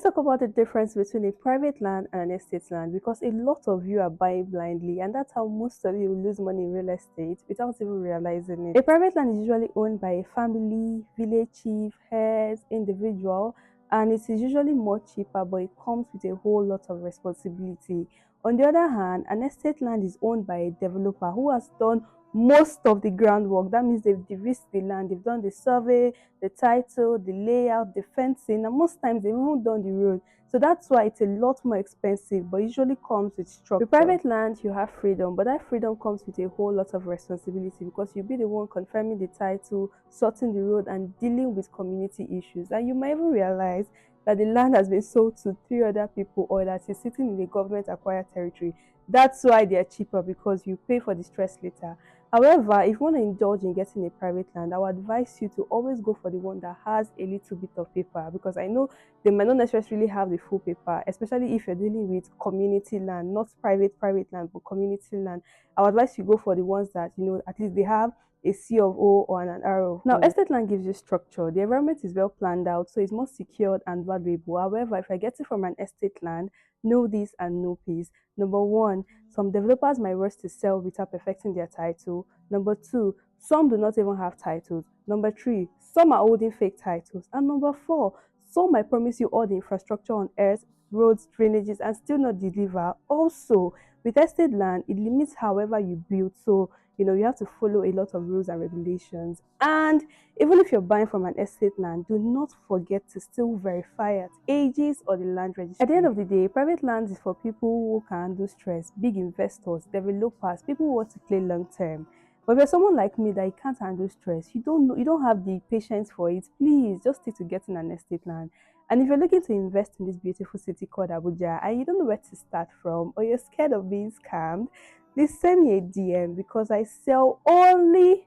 let's talk about the difference between a private land and an estate land, because a lot of you are buying blindly, and that's how most of you lose money in real estate without even realizing it. A private land is usually owned by a family, village chief, heads, individual, and it is usually more cheaper, but it comes with a whole lot of responsibility. On the other hand, an estate land is owned by a developer who has done most of the groundwork. That means they've de-risked the land, they've done the survey, the title, the layout, the fencing, and most times they've even done the road. So that's why it's a lot more expensive, but usually comes with structure. With private land, you have freedom, but that freedom comes with a whole lot of responsibility, because you'll be the one confirming the title, sorting the road, and dealing with community issues. And you might even realize that the land has been sold to three other people, or that is sitting in a government acquired territory. That's why they're cheaper, because you pay for the stress later. However, if you want to indulge in getting a private land, I would advise you to always go for the one that has a little bit of paper, because I know they might not necessarily have the full paper, especially if you're dealing with community land, not private land, but community land. I would advise you go for the ones that, at least they have a C of O or an R of O. Now, estate land gives you structure. The environment is well planned out, so it's more secured and valuable. However, if I get it from an estate land, know this and know peace. Number one, some developers might rush to sell without perfecting their title. Number two, some do not even have titles. Number three, some are holding fake titles. And number four, some might promise you all the infrastructure on earth, roads, drainages, and still not deliver. Also, with estate land, it limits however you build. So, you have to follow a lot of rules and regulations. And even if you're buying from an estate land, do not forget to still verify at ages or the land registry. At the end of the day, private land is for people who can handle stress, big investors, developers, people who want to play long term. But if you're someone like me that you can't handle stress, you don't have the patience for it, please just stick to getting an estate land. And if you're looking to invest in this beautiful city called Abuja and you don't know where to start from, or you're scared of being scammed, please send me a DM, because I sell only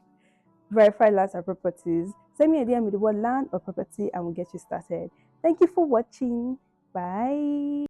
verified lands and properties. Send me a DM with the word land or property and we'll get you started. Thank you for watching. Bye.